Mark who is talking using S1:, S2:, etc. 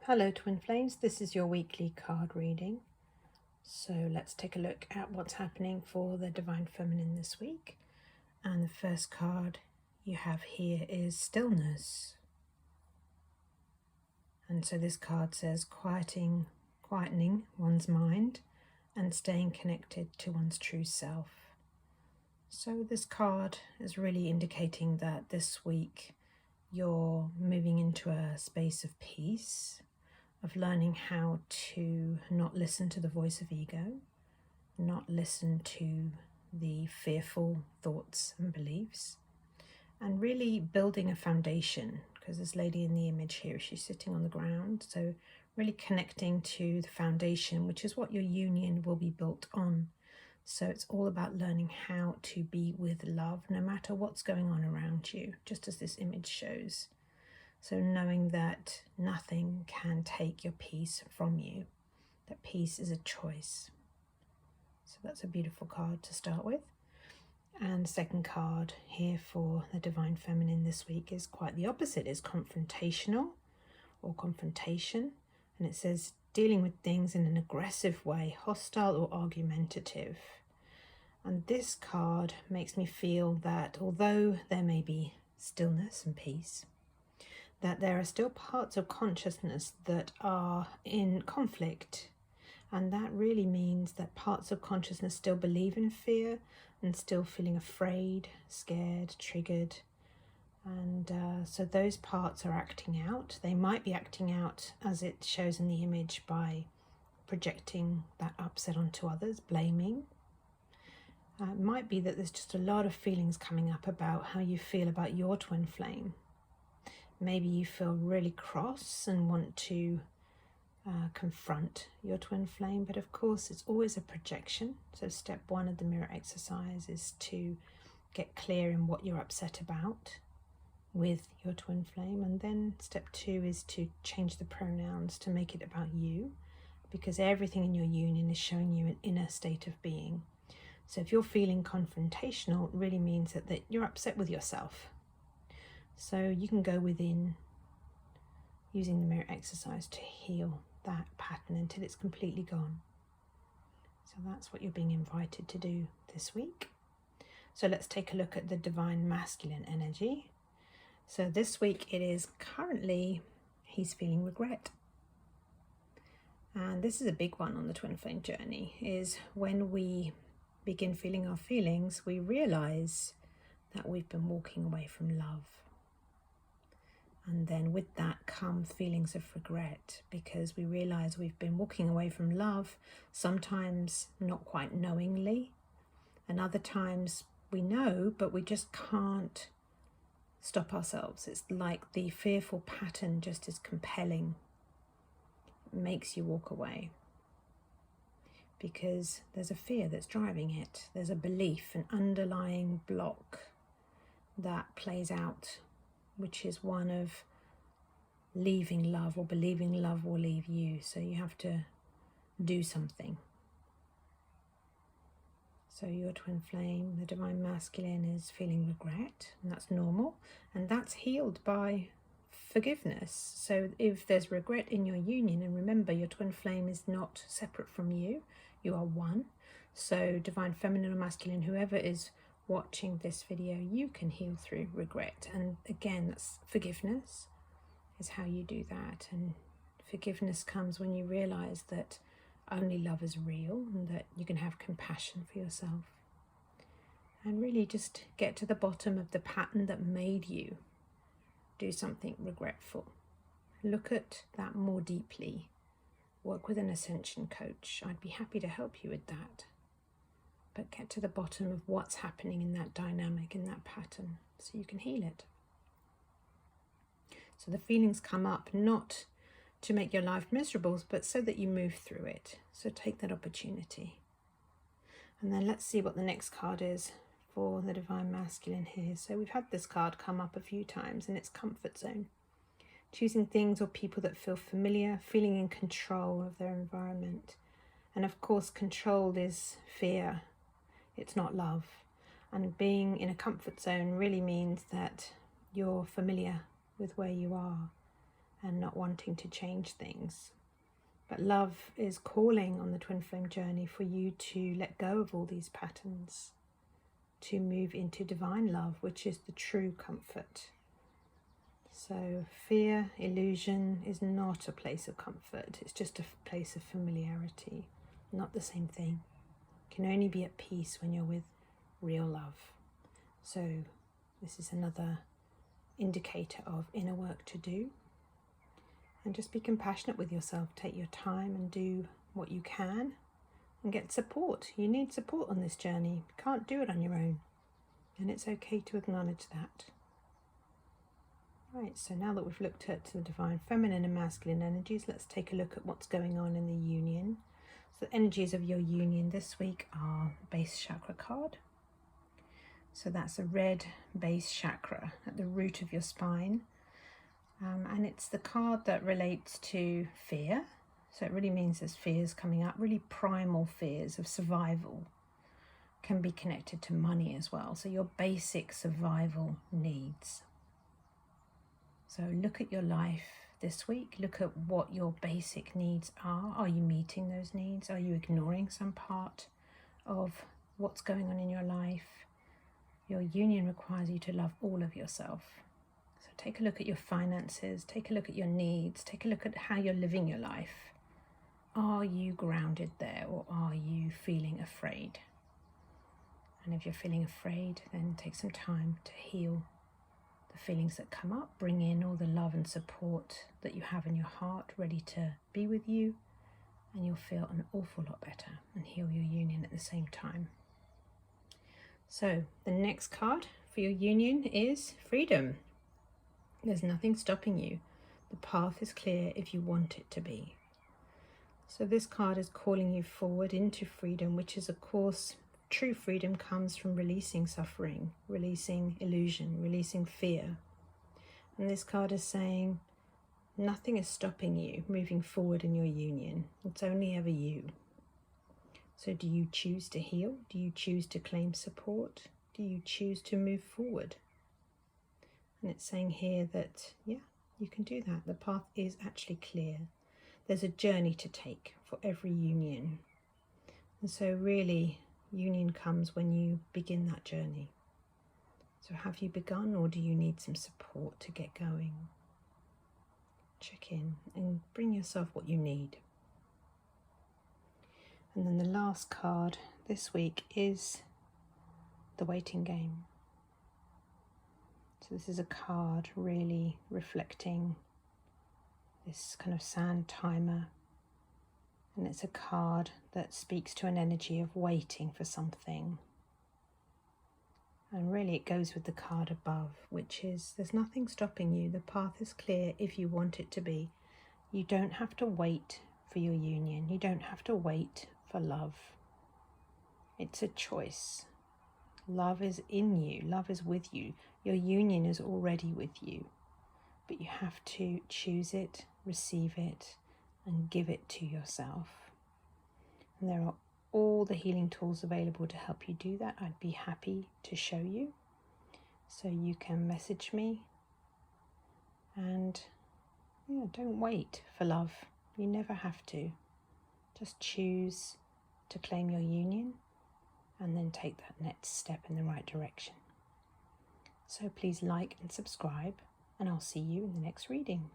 S1: Hello Twin Flames, this is your weekly card reading. So let's take a look at what's happening for the Divine Feminine this week. And the first card you have here is Stillness. And so this card says quietening one's mind and staying connected to one's true self. So this card is really indicating that this week you're moving into a space of peace, of learning how to not listen to the voice of ego, not listen to the fearful thoughts and beliefs, and really building a foundation, because this lady in the image here, she's sitting on the ground, so really connecting to the foundation, which is what your union will be built on. So it's all about learning how to be with love, no matter what's going on around you, just as this image shows. So knowing that nothing can take your peace from you, that peace is a choice. So that's a beautiful card to start with. And the second card here for the Divine Feminine this week is quite the opposite, is confrontational or confrontation. And it says dealing with things in an aggressive way, hostile or argumentative. And this card makes me feel that although there may be stillness and peace, that there are still parts of consciousness that are in conflict. And that really means that parts of consciousness still believe in fear and still feeling afraid, scared, triggered. And so those parts are acting out. They might be acting out, as it shows in the image, by projecting that upset onto others, blaming. It might be that there's just a lot of feelings coming up about how you feel about your twin flame. Maybe you feel really cross and want to confront your twin flame, but of course it's always a projection. So step one of the mirror exercise is to get clear in what you're upset about with your twin flame, and then step two is to change the pronouns to make it about you, because everything in your union is showing you an inner state of being. So if you're feeling confrontational, it really means that you're upset with yourself. So you can go within using the mirror exercise to heal that pattern until it's completely gone. So that's what you're being invited to do this week. So let's take a look at the Divine Masculine energy. So this week it is currently, he's feeling regret. And this is a big one on the twin flame journey, is when we begin feeling our feelings, we realize that we've been walking away from love. And then with that come feelings of regret, because we realize we've been walking away from love, sometimes not quite knowingly, and other times we know, but we just can't stop ourselves. It's like the fearful pattern just is compelling, it makes you walk away, because there's a fear that's driving it. There's a belief, an underlying block that plays out, which is one of leaving love or believing love will leave you. So you have to do something. So your twin flame, the Divine Masculine, is feeling regret, and that's normal, and that's healed by forgiveness. So if there's regret in your union, and remember your twin flame is not separate from you, you are one. So Divine Feminine or Masculine, whoever is watching this video, you can heal through regret. And again, that's forgiveness is how you do that. And forgiveness comes when you realize that only love is real and that you can have compassion for yourself, and really just get to the bottom of the pattern that made you do something regretful. Look at that more deeply. Work with an Ascension coach. I'd be happy to help you with that. But get to the bottom of what's happening in that dynamic, in that pattern, so you can heal it. So the feelings come up not to make your life miserable, but so that you move through it. So take that opportunity. And then let's see what the next card is for the Divine Masculine here. So we've had this card come up a few times, and it's comfort zone. Choosing things or people that feel familiar, feeling in control of their environment. And of course, control is fear. It's not love. And being in a comfort zone really means that you're familiar with where you are and not wanting to change things. But love is calling on the twin flame journey for you to let go of all these patterns, to move into divine love, which is the true comfort. So fear, illusion is not a place of comfort. It's just a place of familiarity, not the same thing. You can only be at peace when you're with real love. So this is another indicator of inner work to do. And just be compassionate with yourself. Take your time and do what you can and get support. You need support on this journey. You can't do it on your own. And it's okay to acknowledge that. Right, so now that we've looked at the divine feminine and masculine energies, let's take a look at what's going on in the union. So the energies of your union this week are base chakra card. So that's a red base chakra at the root of your spine. And it's the card that relates to fear. So it really means there's fears coming up, really primal fears of survival. Can be connected to money as well. So your basic survival needs. So look at your life this week. Look at what your basic needs are. Are you meeting those needs? Are you ignoring some part of what's going on in your life? Your union requires you to love all of yourself. So take a look at your finances. Take a look at your needs. Take a look at how you're living your life. Are you grounded there, or are you feeling afraid? And if you're feeling afraid, then take some time to heal the feelings that come up. Bring in all the love and support that you have in your heart, ready to be with you, and you'll feel an awful lot better and heal your union at the same time. So the next card for your union is freedom. There's nothing stopping you. The path is clear if you want it to be. So this card is calling you forward into freedom, which is, of course, true freedom comes from releasing suffering, releasing illusion, releasing fear. And this card is saying nothing is stopping you moving forward in your union. It's only ever you. So do you choose to heal? Do you choose to claim support? Do you choose to move forward? And it's saying here that, yeah, you can do that. The path is actually clear. There's a journey to take for every union. And so really, union comes when you begin that journey. So have you begun, or do you need some support to get going? Check in and bring yourself what you need. And then the last card this week is the waiting game. So this is a card really reflecting this kind of sand timer. And it's a card that speaks to an energy of waiting for something. And really it goes with the card above, which is there's nothing stopping you. The path is clear if you want it to be. You don't have to wait for your union. You don't have to wait for love. It's a choice. Love is in you. Love is with you. Your union is already with you. But you have to choose it, receive it, and give it to yourself. And there are all the healing tools available to help you do that. I'd be happy to show you. So you can message me. And yeah, don't wait for love. You never have to. Just choose to claim your union and then take that next step in the right direction. So please like and subscribe, and I'll see you in the next reading.